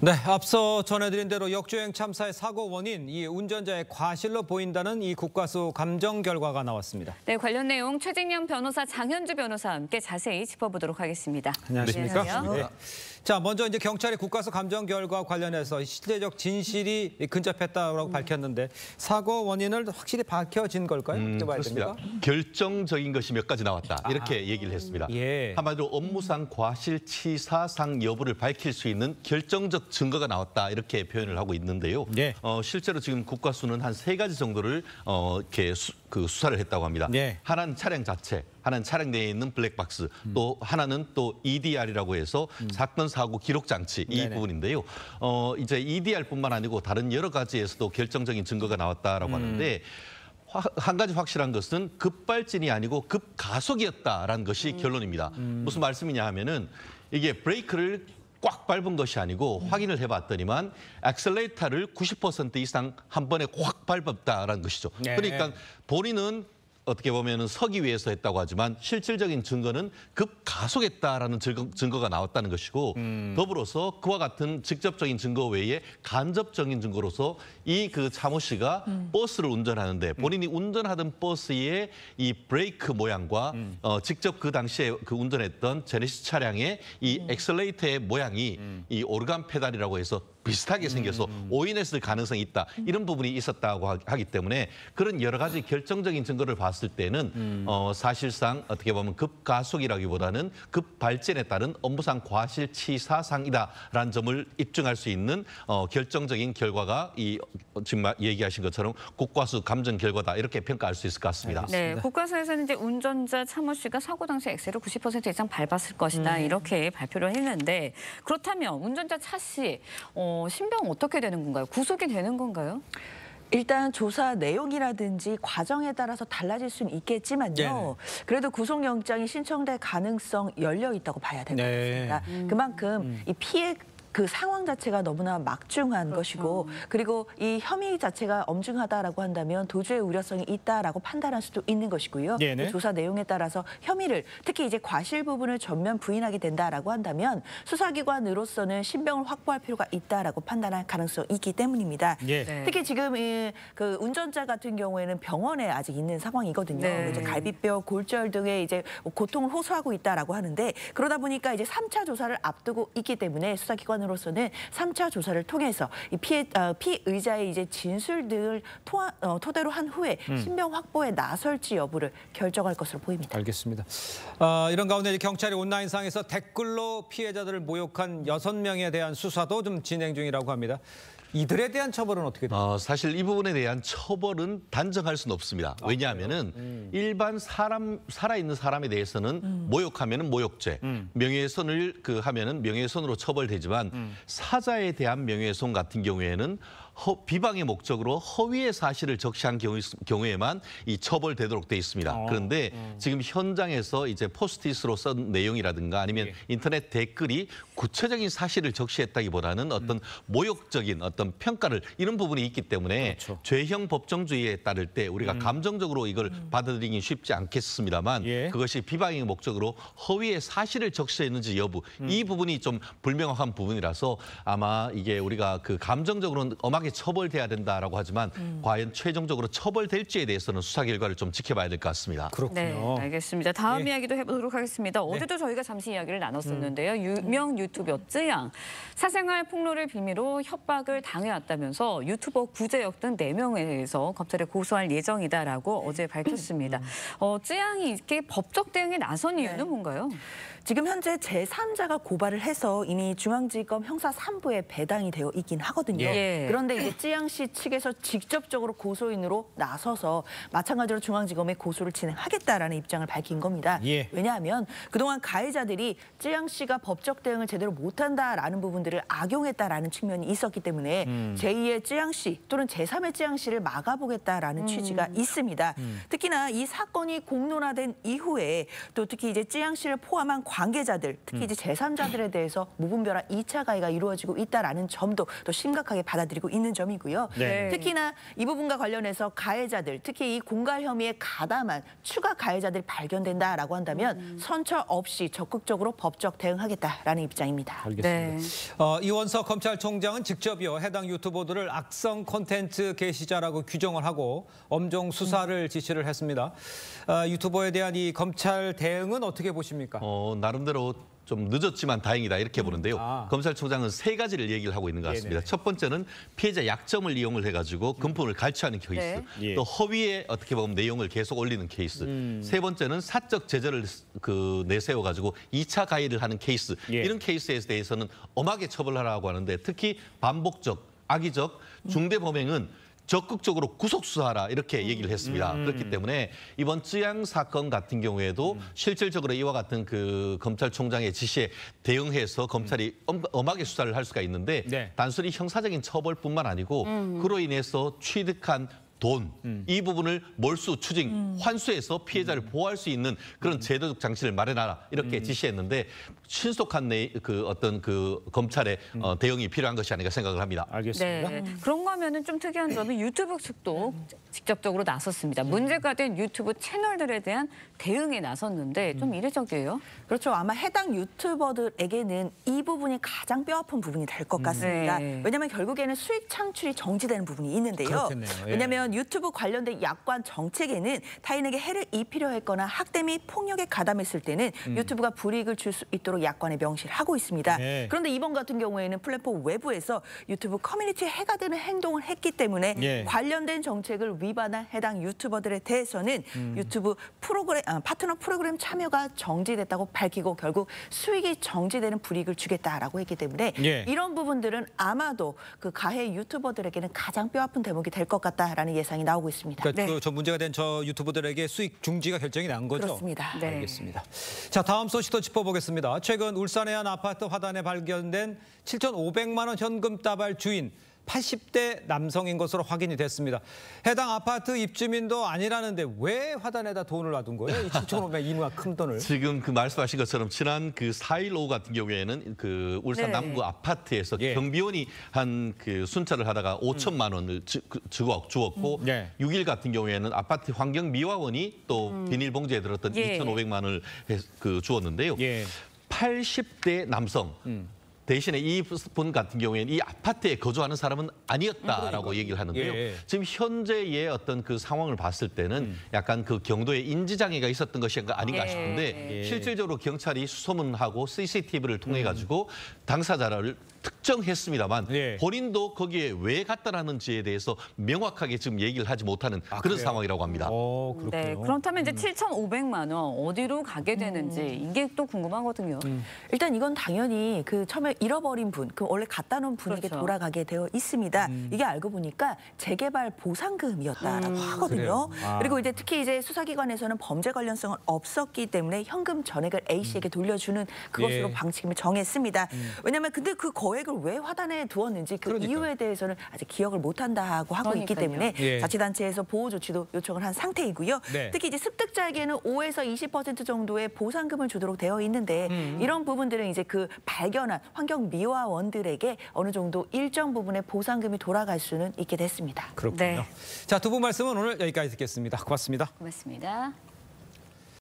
네, 앞서 전해드린 대로 역주행 참사의 사고 원인, 이 운전자의 과실로 보인다는 이 국과수 감정 결과가 나왔습니다. 네, 관련 내용 최진영 변호사, 장현주 변호사와 함께 자세히 짚어보도록 하겠습니다. 안녕하십니까? 안녕하세요. 네. 자, 먼저 이제 경찰이 국과수 감정 결과 관련해서 실제적 진실이 근접했다고 밝혔는데 사고 원인을 확실히 밝혀진 걸까요? 어떻게 봐야 그렇습니다. 됩니까? 결정적인 것이 몇 가지 나왔다. 이렇게 얘기를 했습니다. 예. 한마디로 업무상 과실치사상 여부를 밝힐 수 있는 결정적 증거가 나왔다. 이렇게 표현을 하고 있는데요. 예. 실제로 지금 국과수는 한 3가지 정도를 이렇게 수사를 했다고 합니다. 예. 하나는 차량 자체, 하나는 차량 내에 있는 블랙박스, 또 하나는 또 EDR이라고 해서 사건 사고 기록 장치 이 네네. 부분인데요. 이제 EDR뿐만 아니고 다른 여러 가지에서도 결정적인 증거가 나왔다라고 하는데. 한 가지 확실한 것은 급발진이 아니고 급가속이었다라는 것이 결론입니다. 무슨 말씀이냐 하면은 이게 브레이크를 꽉 밟은 것이 아니고 확인을 해봤더니만 엑셀레이터를 90% 이상 한 번에 확 밟았다라는 것이죠. 네. 그러니까 본인은 어떻게 보면은 서기 위해서 했다고 하지만 실질적인 증거는 급가속했다라는 증거가 나왔다는 것이고 더불어서 그와 같은 직접적인 증거 외에 간접적인 증거로서 이 차모 씨가 버스를 운전하는데 본인이 운전하던 버스의 이 브레이크 모양과 직접 그 당시에 운전했던 제네시스 차량의 이 엑셀레이터의 모양이 이 오르간 페달이라고 해서 비슷하게 생겨서 오인했을 가능성이 있다. 이런 부분이 있었다고 하기 때문에 그런 여러 가지 결정적인 증거를 봤을 때는 사실상 어떻게 보면 급가속이라기보다는 급발진에 따른 업무상 과실치사상이다라는 점을 입증할 수 있는 결정적인 결과가 지금 얘기하신 것처럼 국과수 감정 결과다. 이렇게 평가할 수 있을 것 같습니다. 네, 국과수에서는 이제 운전자 차모 씨가 사고 당시 엑셀을 90% 이상 밟았을 것이다. 이렇게 발표를 했는데 그렇다면 운전자 차 씨 신병 어떻게 되는 건가요? 구속이 되는 건가요? 일단 조사 내용이라든지 과정에 따라서 달라질 수는 있겠지만요. 네네. 그래도 구속영장이 신청될 가능성 열려 있다고 봐야 될 것 네. 같습니다. 그만큼 이 피해 그 상황 자체가 너무나 막중한 것이고 그리고 이 혐의 자체가 엄중하다라고 한다면 도주의 우려성이 있다라고 판단할 수도 있는 것이고요. 네네. 조사 내용에 따라서 혐의를 특히 이제 과실 부분을 전면 부인하게 된다라고 한다면 수사기관으로서는 신병을 확보할 필요가 있다라고 판단할 가능성이 있기 때문입니다. 예. 네. 특히 지금 그 운전자 같은 경우에는 병원에 아직 있는 상황이거든요. 네. 이제 갈비뼈, 골절 등의 이제 고통을 호소하고 있다라고 하는데 그러다 보니까 이제 3차 조사를 앞두고 있기 때문에 수사기관으로서는 3차 조사를 통해서 이 피의자의 이제 진술 등을 토대로 한 후에 신병 확보에 나설지 여부를 결정할 것으로 보입니다. 알겠습니다. 이런 가운데 이제 경찰이 온라인상에서 댓글로 피해자들을 모욕한 6명에 대한 수사도 좀 진행 중이라고 합니다. 이들에 대한 처벌은 어떻게 됩니까? 사실 이 부분에 대한 처벌은 단정할 수는 없습니다. 왜냐하면은 일반 살아있는 사람에 대해서는 모욕하면은 모욕죄, 명예훼손을 하면은 명예훼손으로 처벌되지만 사자에 대한 명예훼손 같은 경우에는 비방의 목적으로 허위의 사실을 적시한 경우에만 이 처벌되도록 돼 있습니다. 그런데 지금 현장에서 이제 포스트잇으로 쓴 내용이라든가 아니면 인터넷 댓글이 구체적인 사실을 적시했다기보다는 어떤 모욕적인 어떤 평가를 이런 부분이 있기 때문에 그렇죠. 죄형 법정주의에 따를 때 우리가 감정적으로 이걸 받아들이긴 쉽지 않겠습니다만 그것이 비방의 목적으로 허위의 사실을 적시했는지 여부 이 부분이 좀 불명확한 부분이라서 아마 이게 우리가 감정적으로는 엄하게 처벌돼야 된다라고 하지만 과연 최종적으로 처벌될지에 대해서는 수사 결과를 좀 지켜봐야 될 것 같습니다. 그렇군요. 네, 알겠습니다. 다음 예. 이야기도 해보도록 하겠습니다. 어제도 저희가 잠시 이야기를 나눴었는데요. 유명 유튜버 쯔양 사생활 폭로를 빌미로 협박을 당해왔다면서 유튜버 구제역 등 4명에 대해서 검찰에 고소할 예정이다라고 어제 밝혔습니다. 쯔양이 이렇게 법적 대응에 나선 이유는 뭔가요? 지금 현재 제3자가 고발을 해서 이미 중앙지검 형사 3부에 배당이 되어 있긴 하거든요. 예. 그런데 이제 쯔양 씨 측에서 직접적으로 고소인으로 나서서 마찬가지로 중앙지검에 고소를 진행하겠다라는 입장을 밝힌 겁니다. 예. 왜냐하면 그동안 가해자들이 쯔양 씨가 법적 대응을 제대로 못한다라는 부분들을 악용했다라는 측면이 있었기 때문에 제2의 쯔양 씨 또는 제3의 쯔양 씨를 막아보겠다라는 취지가 있습니다. 특히나 이 사건이 공론화된 이후에 또 특히 이제 쯔양 씨를 포함한 관계자들, 특히 이제 제3자들에 대해서 무분별한 2차 가해가 이루어지고 있다라는 점도 또 심각하게 받아들이고 있는 점이고요. 네. 특히나 이 부분과 관련해서 가해자들, 특히 이 공갈 혐의에 가담한 추가 가해자들이 발견된다라고 한다면 선처 없이 적극적으로 법적 대응하겠다라는 입장입니다. 알겠습니다. 네. 이원석 검찰총장은 직접요 해당 유튜버들을 악성 콘텐츠 게시자라고 규정을 하고 엄정 수사를 지시를 했습니다. 유튜버에 대한 이 검찰 대응은 어떻게 보십니까? 나름대로 좀 늦었지만 다행이다 이렇게 보는데요. 검찰총장은 세 가지를 얘기를 하고 있는 것 같습니다. 네네. 첫 번째는 피해자 약점을 이용을 해가지고 금품을 갈취하는 케이스. 네. 또 허위에 어떻게 보면 내용을 계속 올리는 케이스. 세 번째는 사적 제재를 내세워가지고 2차 가해를 하는 케이스. 예. 이런 케이스에 대해서는 엄하게 처벌하라고 하는데 특히 반복적, 악의적, 중대 범행은 적극적으로 구속 수사하라 이렇게 얘기를 했습니다. 그렇기 때문에 이번 쯔양 사건 같은 경우에도 실질적으로 이와 같은 그 검찰총장의 지시에 대응해서 검찰이 엄하게 수사를 할 수가 있는데 네. 단순히 형사적인 처벌뿐만 아니고 그로 인해서 취득한 돈, 이 부분을 몰수, 추징, 환수해서 피해자를 보호할 수 있는 그런 제도적 장치를 마련하라 이렇게 지시했는데 신속한 어떤 검찰의 대응이 필요한 것이 아닌가 생각을 합니다. 알겠습니다. 네. 그런가 하면은 좀 특이한 점은 유튜브 측도 직접적으로 나섰습니다. 문제가 된 유튜브 채널들에 대한 대응에 나섰는데 좀 이례적이에요. 그렇죠. 아마 해당 유튜버들에게는 이 부분이 가장 뼈아픈 부분이 될 것 같습니다. 네. 왜냐하면 결국에는 수익 창출이 정지되는 부분이 있는데요. 그렇겠네요. 예. 왜냐하면 유튜브 관련된 약관 정책에는 타인에게 해를 입히려 했거나 학대 및 폭력에 가담했을 때는 유튜브가 불이익을 줄 수 있도록 약관에 명시를 하고 있습니다. 네. 그런데 이번 같은 경우에는 플랫폼 외부에서 유튜브 커뮤니티에 해가 되는 행동을 했기 때문에 예. 관련된 정책을 위반한 해당 유튜버들에 대해서는 유튜브 파트너 프로그램 참여가 정지됐다고 밝히고 결국 수익이 정지되는 불이익을 주겠다라고 했기 때문에 예. 이런 부분들은 아마도 그 가해 유튜버들에게는 가장 뼈아픈 대목이 될 것 같다라는 예상이 나오고 있습니다. 그러니까 저 문제가 된 저 유튜버들에게 수익 중지가 결정이 난 거죠? 그렇습니다. 네. 알겠습니다. 자, 다음 소식도 짚어보겠습니다. 최근 울산의 한 아파트 화단에 발견된 7,500만 원 현금 다발 주인 80대 남성인 것으로 확인이 됐습니다. 해당 아파트 입주민도 아니라는데 왜 화단에다 돈을 놔둔 거예요? 이 7,500 이무나 큰 돈을. 지금 그 말씀하신 것처럼 지난 그 4.15 오후 같은 경우에는 그 울산 네. 남구 아파트에서 예. 경비원이 한 그 순찰을 하다가 5천만 원을 주었고 네. 6일 같은 경우에는 아파트 환경미화원이 또 비닐봉지에 들었던 예. 2,500만 원을 주었는데요. 예. 80대 남성. 대신에 이분 같은 경우에는 이 아파트에 거주하는 사람은 아니었다라고 얘기를 하는데요. 예. 지금 현재의 어떤 그 상황을 봤을 때는 약간 그 경도에 인지장애가 있었던 것이 아닌가 예. 싶은데 예. 실질적으로 경찰이 수소문하고 CCTV를 통해 가지고 당사자를 특정했습니다만 예. 본인도 거기에 왜 갔다라는지에 대해서 명확하게 지금 얘기를 하지 못하는 그런 그래요? 상황이라고 합니다. 그렇군요. 네. 그렇다면 이제 7,500만 원 어디로 가게 되는지 이게 또 궁금하거든요. 일단 이건 당연히 그 처음에 잃어버린 분, 그 원래 갖다 놓은 분에게 그렇죠. 돌아가게 되어 있습니다. 이게 알고 보니까 재개발 보상금이었다라고 하거든요. 그래요? 아. 그리고 이제 특히 이제 수사기관에서는 범죄 관련성은 없었기 때문에 현금 전액을 A 씨에게 돌려주는 그것으로 예. 방침을 정했습니다. 왜냐하면 근데 그 거액을 왜 화단에 두었는지 그 그러니까요. 이유에 대해서는 아직 기억을 못한다고 하고 있기 그러니까요. 때문에 예. 자치단체에서 보호 조치도 요청을 한 상태이고요. 네. 특히 이제 습득자에게는 5에서 20% 정도의 보상금을 주도록 되어 있는데 이런 부분들은 이제 그 발견한 환경미화원들에게 어느 정도 일정 부분의 보상금이 돌아갈 수는 있게 됐습니다. 그렇군요. 네. 자, 두 분 말씀은 오늘 여기까지 듣겠습니다. 고맙습니다. 고맙습니다.